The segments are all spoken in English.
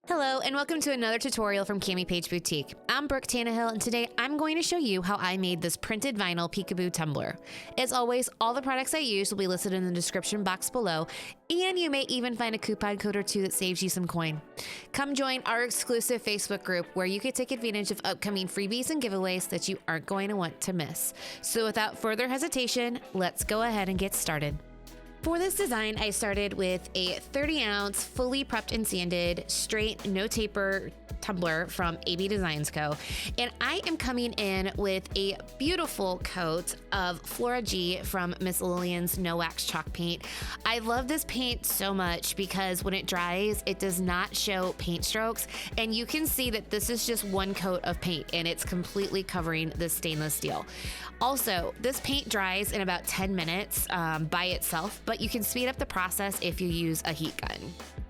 Hello and welcome to another tutorial from CamiPaige Boutique. I'm Brooke Tannehill and today I'm going to show you how I made this printed vinyl peekaboo tumbler. As always, all the products I use will be listed in the description box below, and you may even find a coupon code or two that saves you some coin. Come join our exclusive Facebook group where you can take advantage of upcoming freebies and giveaways that you aren't going to want to miss. So without further hesitation, let's go ahead and get started. For this design, I started with a 30-ounce, fully prepped and sanded, straight, no taper tumbler from AB Designs Co. And I am coming in with a beautiful coat of Flora G from Miss Lillian's No Wax Chalk Paint. I love this paint so much because when it dries, it does not show paint strokes. And you can see that this is just one coat of paint and it's completely covering the stainless steel. Also, this paint dries in about 10 minutes by itself, but you can speed up the process if you use a heat gun.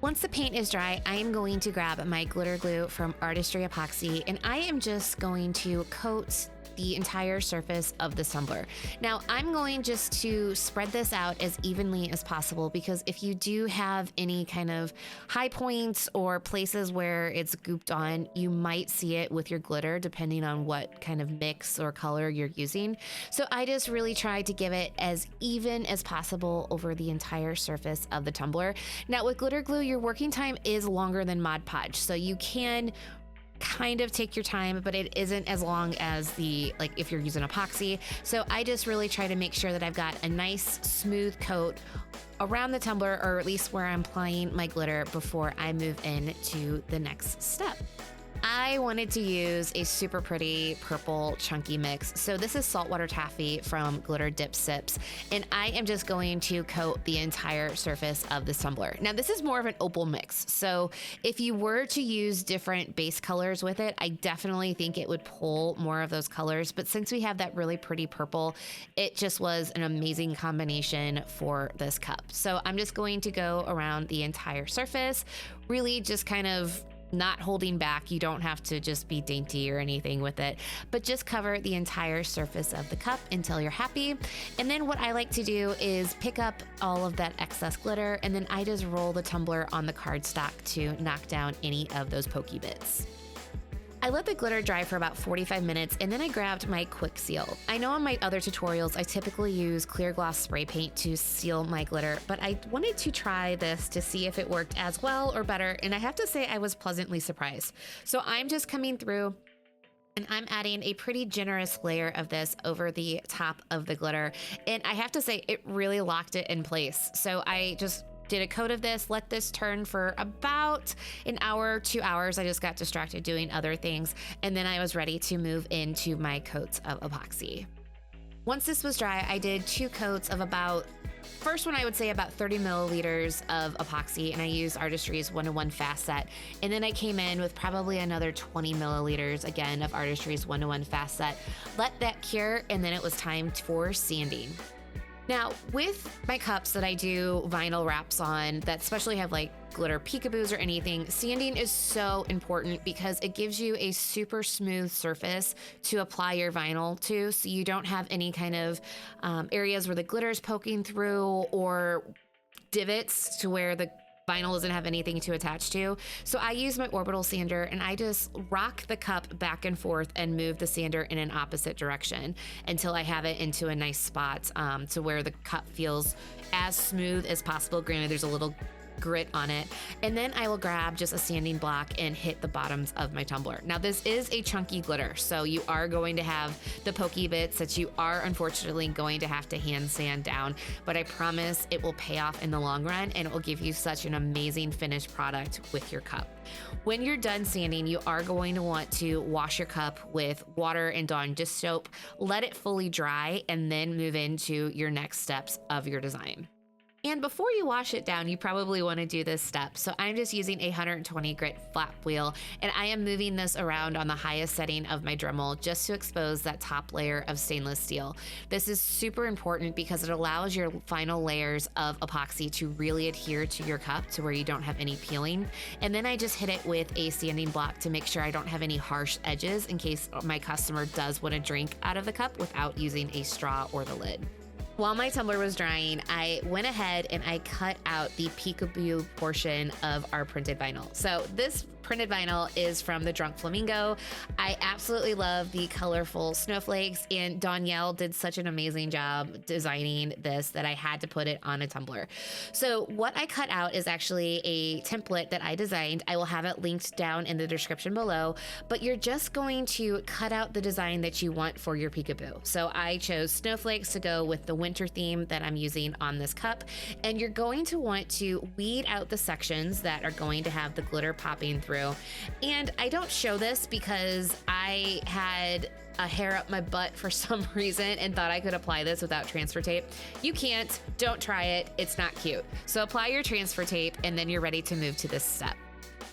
Once the paint is dry, I am going to grab my glitter glue from Artistry Epoxy, and I am just going to coat the entire surface of the tumbler. Now, I'm going just to spread this out as evenly as possible because if you do have any kind of high points or places where it's gooped on, you might see it with your glitter depending on what kind of mix or color you're using. So I just really tried to give it as even as possible over the entire surface of the tumbler. Now with glitter glue, your working time is longer than Mod Podge, so you can kind of take your time, but it isn't as long as if you're using epoxy. So I just really try to make sure that I've got a nice smooth coat around the tumbler, or at least where I'm applying my glitter before I move into the next step. I wanted to use a super pretty purple chunky mix. So this is saltwater taffy from Glitter Dip Sips, and I am just going to coat the entire surface of this tumbler. Now this is more of an opal mix. So if you were to use different base colors with it, I definitely think it would pull more of those colors. But since we have that really pretty purple, it just was an amazing combination for this cup. So I'm just going to go around the entire surface, really just kind of not holding back. You don't have to just be dainty or anything with it, but just cover the entire surface of the cup until you're happy. And then what I like to do is pick up all of that excess glitter, and then I just roll the tumbler on the cardstock to knock down any of those pokey bits. I let the glitter dry for about 45 minutes, and then I grabbed my quick seal. I know in my other tutorials, I typically use clear gloss spray paint to seal my glitter, but I wanted to try this to see if it worked as well or better, and I have to say I was pleasantly surprised. So I'm just coming through and I'm adding a pretty generous layer of this over the top of the glitter, and I have to say it really locked it in place. So I just did a coat of this, let this turn for about an hour, 2 hours. I just got distracted doing other things, and then I was ready to move into my coats of epoxy. Once this was dry, I did 2 coats of first one I would say about 30 milliliters of epoxy, and I used Artistry's 1-to-1 fast set. And then I came in with probably another 20 milliliters again of Artistry's 1-to-1 fast set. Let that cure, and then it was time for sanding. Now, with my cups that I do vinyl wraps on that especially have like glitter peekaboos or anything, sanding is so important because it gives you a super smooth surface to apply your vinyl to, so you don't have any kind of areas where the glitter is poking through or divots to where the vinyl doesn't have anything to attach to. So I use my orbital sander and I just rock the cup back and forth and move the sander in an opposite direction until I have it into a nice spot to where the cup feels as smooth as possible. Granted, there's a little grit on it. And then I will grab just a sanding block and hit the bottoms of my tumbler. Now this is a chunky glitter, so you are going to have the pokey bits that you are unfortunately going to have to hand sand down, but I promise it will pay off in the long run and it will give you such an amazing finished product with your cup. When you're done sanding, you are going to want to wash your cup with water and Dawn dish soap, let it fully dry, and then move into your next steps of your design. And before you wash it down, you probably want to do this step. So I'm just using a 120 grit flat wheel, and I am moving this around on the highest setting of my Dremel just to expose that top layer of stainless steel. This is super important because it allows your final layers of epoxy to really adhere to your cup to where you don't have any peeling. And then I just hit it with a sanding block to make sure I don't have any harsh edges in case my customer does want to drink out of the cup without using a straw or the lid. While my tumbler was drying, I went ahead and I cut out the peekaboo portion of our printed vinyl. So this printed vinyl is from the Drunk Flamingo. I absolutely love the colorful snowflakes, and Danielle did such an amazing job designing this that I had to put it on a tumbler. So what I cut out is actually a template that I designed. I will have it linked down in the description below, but you're just going to cut out the design that you want for your peekaboo. So I chose snowflakes to go with the winter theme that I'm using on this cup, and you're going to want to weed out the sections that are going to have the glitter popping through. And I don't show this because I had a hair up my butt for some reason and thought I could apply this without transfer tape. You can't, don't try it, it's not cute. So apply your transfer tape and then you're ready to move to this step.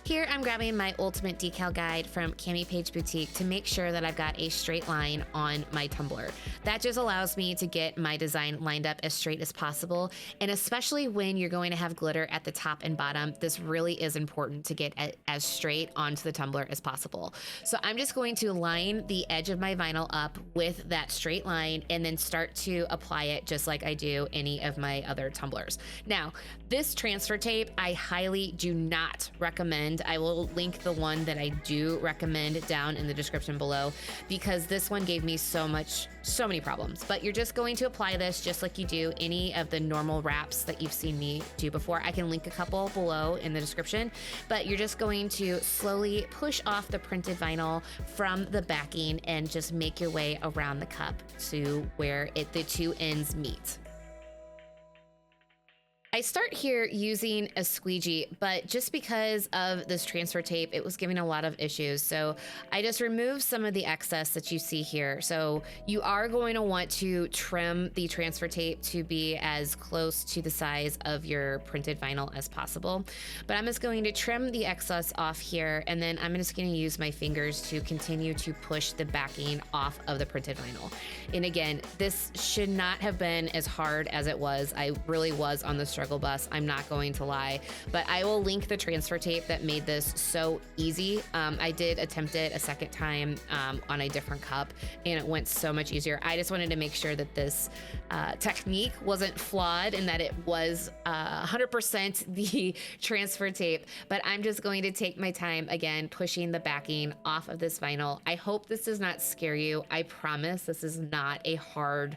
Here I'm grabbing my ultimate decal guide from CamiPaige Boutique to make sure that I've got a straight line on my tumbler. That just allows me to get my design lined up as straight as possible, and especially when you're going to have glitter at the top and bottom, this really is important to get as straight onto the tumbler as possible. So I'm just going to line the edge of my vinyl up with that straight line and then start to apply it just like I do any of my other tumblers. Now, this transfer tape I highly do not recommend. I will link the one that I do recommend down in the description below because this one gave me so many problems. But you're just going to apply this just like you do any of the normal wraps that you've seen me do before. I can link a couple below in the description, but you're just going to slowly push off the printed vinyl from the backing and just make your way around the cup to where the two ends meet. I start here using a squeegee, but just because of this transfer tape, it was giving a lot of issues. So I just removed some of the excess that you see here. So you are going to want to trim the transfer tape to be as close to the size of your printed vinyl as possible. But I'm just going to trim the excess off here, and then I'm just going to use my fingers to continue to push the backing off of the printed vinyl. And again, this should not have been as hard as it was. I really was on the struggle bus, I'm not going to lie, but I will link the transfer tape that made this so easy. I did attempt it a second time on a different cup and it went so much easier. I just wanted to make sure that this technique wasn't flawed and that it was 100% the transfer tape, but I'm just going to take my time again, pushing the backing off of this vinyl. I hope this does not scare you. I promise this is not a hard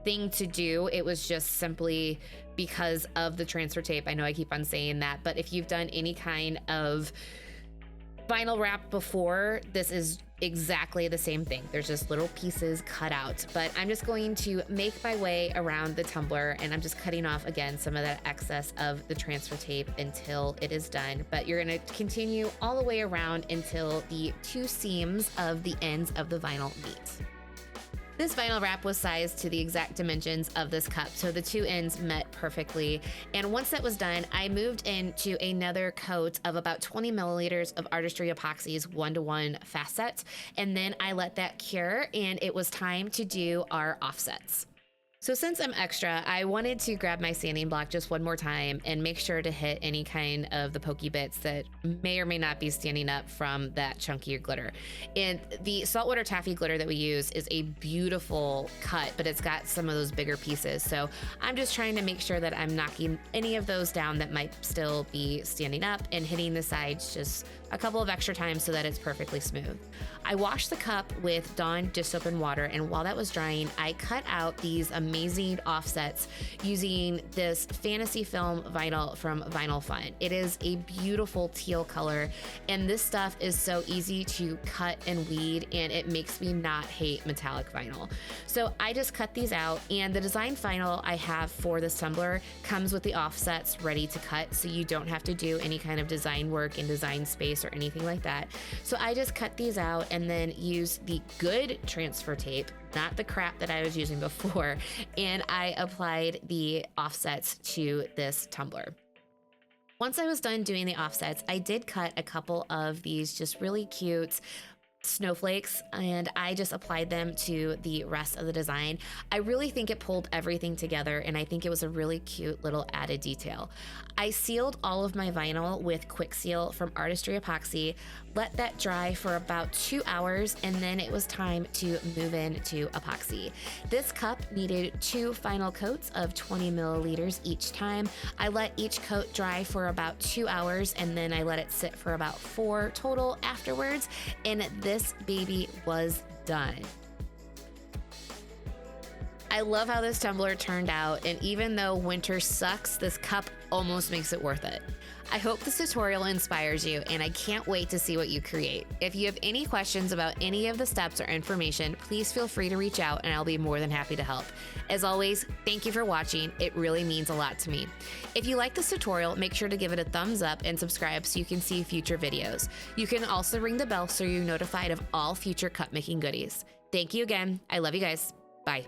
thing to do. It was just simply because of the transfer tape. I know I keep on saying that, but if you've done any kind of vinyl wrap before, this is exactly the same thing. There's just little pieces cut out, but I'm just going to make my way around the tumbler and I'm just cutting off again some of that excess of the transfer tape until it is done. But you're going to continue all the way around until the two seams of the ends of the vinyl meet. This vinyl wrap was sized to the exact dimensions of this cup, so the two ends met perfectly. And once that was done, I moved into another coat of about 20 milliliters of Artistry Epoxy's 1-to-1 fast set, and then I let that cure, and it was time to do our offsets. So since I'm extra, I wanted to grab my sanding block just one more time and make sure to hit any kind of the pokey bits that may or may not be standing up from that chunkier glitter. And the saltwater taffy glitter that we use is a beautiful cut, but it's got some of those bigger pieces. So I'm just trying to make sure that I'm knocking any of those down that might still be standing up and hitting the sides just a couple of extra times so that it's perfectly smooth. I washed the cup with Dawn dish soap and water, and while that was drying, I cut out these amazing offsets using this fantasy film vinyl from Vinyl Fun. It is a beautiful teal color, and this stuff is so easy to cut and weed, and it makes me not hate metallic vinyl. So I just cut these out, and the design vinyl I have for this tumbler comes with the offsets ready to cut, so you don't have to do any kind of design work in design space or anything like that. So I just cut these out and then use the good transfer tape, not the crap that I was using before, and I applied the offsets to this tumbler. Once I was done doing the offsets, I did cut a couple of these just really cute snowflakes, and I just applied them to the rest of the design. I really think it pulled everything together, and I think it was a really cute little added detail. I sealed all of my vinyl with Quick Seal from Artistry Epoxy, let that dry for about 2 hours, and then it was time to move into epoxy. This cup needed 2 final coats of 20 milliliters each time. I let each coat dry for about 2 hours, and then I let it sit for about 4 total afterwards, and this baby was done. I love how this tumbler turned out, and even though winter sucks, this cup almost makes it worth it. I hope this tutorial inspires you, and I can't wait to see what you create. If you have any questions about any of the steps or information, please feel free to reach out and I'll be more than happy to help. As always, thank you for watching. It really means a lot to me. If you like this tutorial, make sure to give it a thumbs up and subscribe so you can see future videos. You can also ring the bell so you're notified of all future cup making goodies. Thank you again. I love you guys. Bye.